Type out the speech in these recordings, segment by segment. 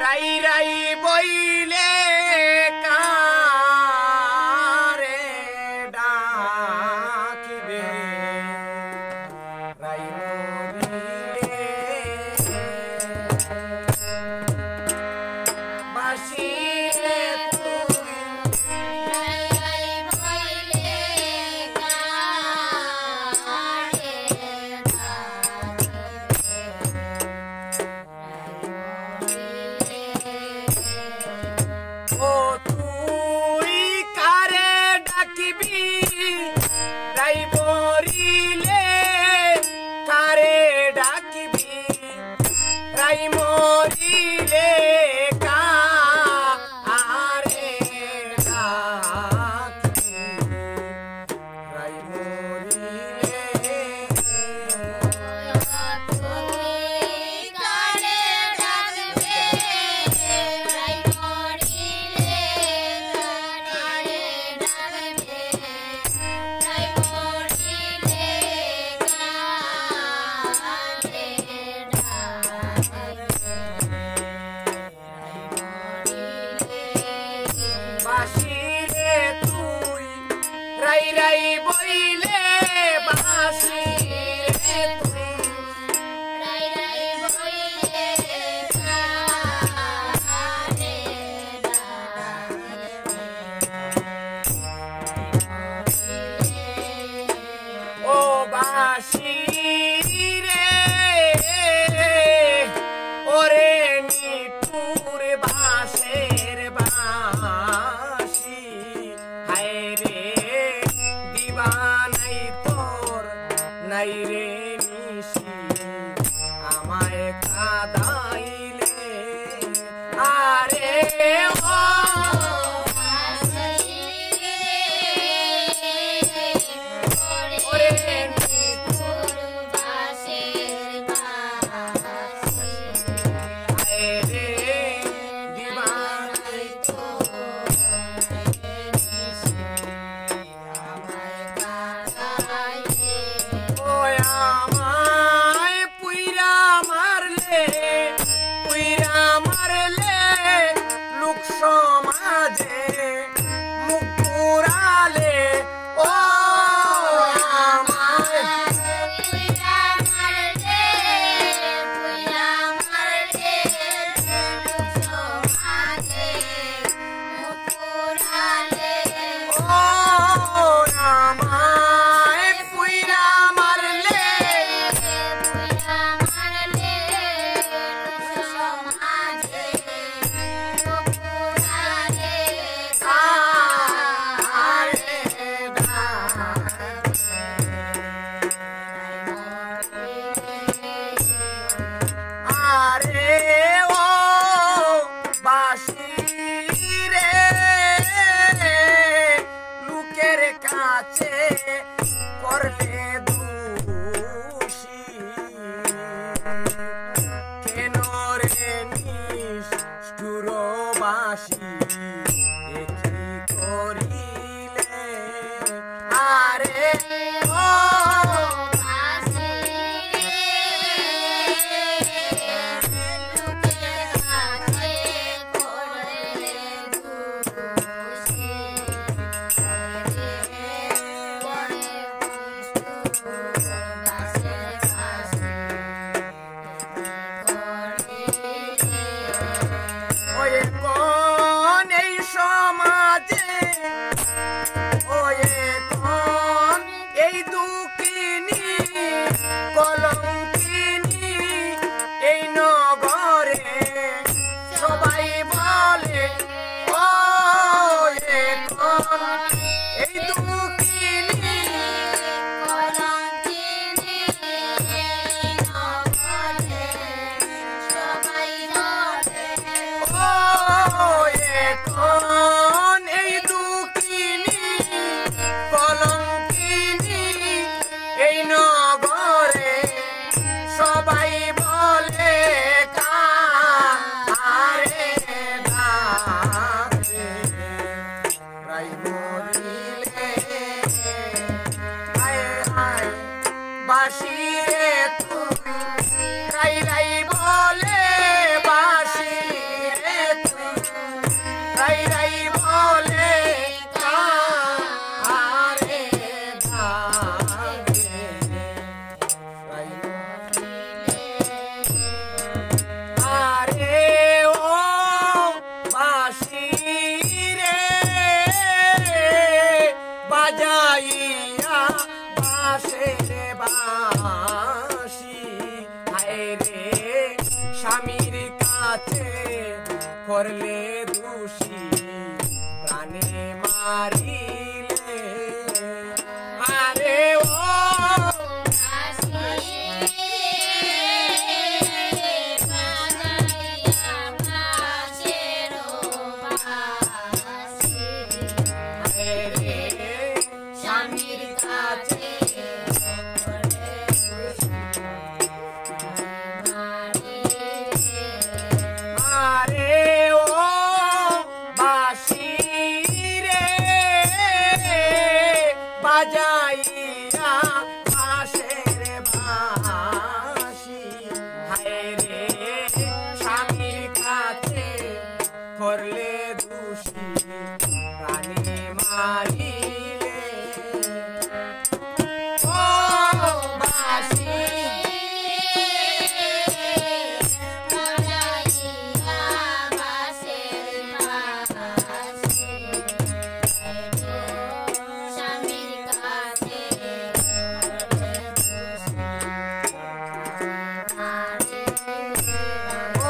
রাই রাই বইলে কারে ডাকিবে রাই মরিলে বাসিলে তুই রাই রাই বইলে কারে ও তুই কারে ডাকিবি রাই মরিলে কারে ডাকিবি রাই মরিলে কারে ডাকিবি রাই মরিলে বাসিরে তুই রাই রাই বইলে বাসিরে তুই ও বাসিরে ওরে নিঠুর বাসের বাসি হায় রে দিবা নাই তোর নাই রে নিশি আমায় কাদাইলে আরে ও ওরে হায় রে দিবা নাই ওই আমায় পুইরা মারলে লোক সমাজে মুখ পুরালে ও আমায় ও আমায় পুইরা মারলে আরে আরে ও বাসিরে লোকের কাছে করলে দোষী কেন রে নিষ্ঠুর বাসি একই করিলে আরে ও ওই কোন কাছে করলে দোষী প্রাণে মারিলে আরে ও স্বামীর কাছে আরে ও বাঁশি রে বাজাইয়া বাঁশের বাঁশি হায় রে স্বামীর কাছে করলে দোষী প্রাণে মারিলে ও বাঁশি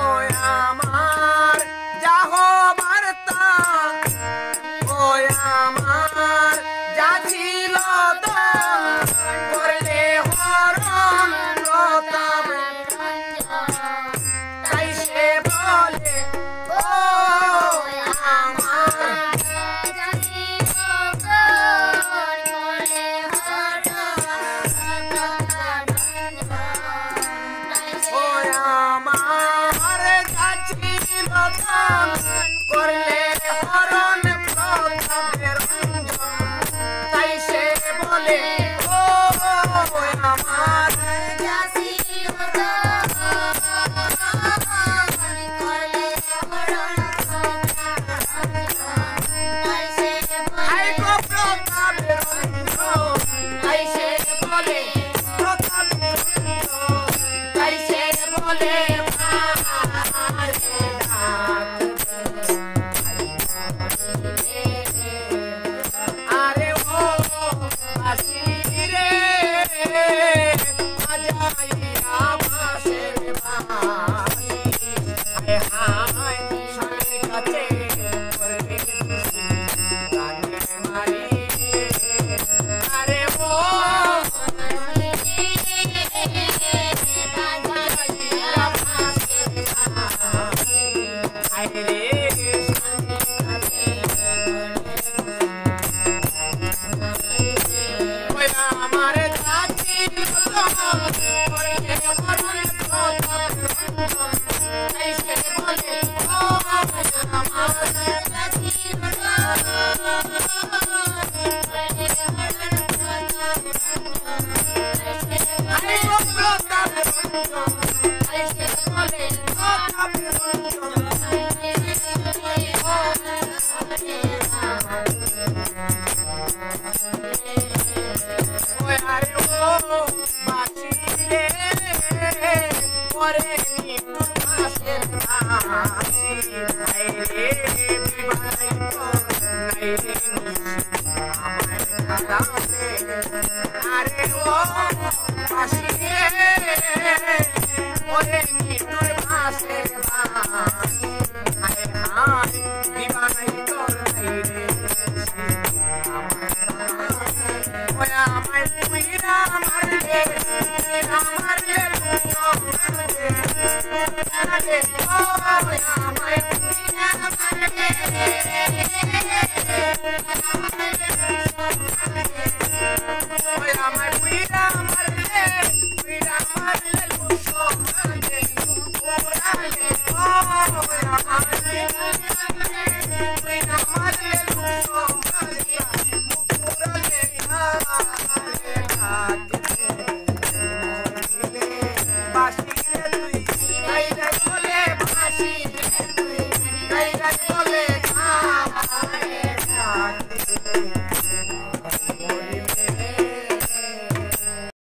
ওই আমার যাহ বার্তা ওই আমার যা ছিল করলে হরণ প্রতাপ তাই সে বলে ও আমার ওই আমার যা ছিল করলে হরণ প্রতাপের তাই সে বলে ও আমার আই গো প্রতাপের তাই সে বলে প্রতাপের তাই সে বলে আরে ডাক আরে ও বাঁশি রে বাজাইয়া বাঁশের বাঁশি হায় হায় স্বামীর কাছে করলে দোষী প্রাণে মারিলে আরে ও বাজাইয়া বাঁশের বাঁশি হায় রে স্বামীর কাছে ওই আমার জাতি করলে হরণ প্রতাপ তাই সে বলে ও আমার আই গো প্রতাপের তাই সে বলে প্রতাপের ওই আরে ও বাঁশি রে পরে নিতুর বাঁশের বাঁশি হায় রে দিবানাই তোর নাই রে আমার খাদাতে আরে ও বাঁশি রে পরে নিতুর বাঁশের বাঁশি হায় হায় দিবানাই তোর নাই রে আমার ওই আমায় তুইরা মারলে আমারে মারলে ও আমায় তুইরা মারলে ওই আমায় তুইরা মারলে লুসো মারলে পুরালে ও আমায় তুইরা মারলে লুসো মারলে পুরালে বাঁশি রে তুই গাই গাই বলে বাঁশি রে তুই গাই গাই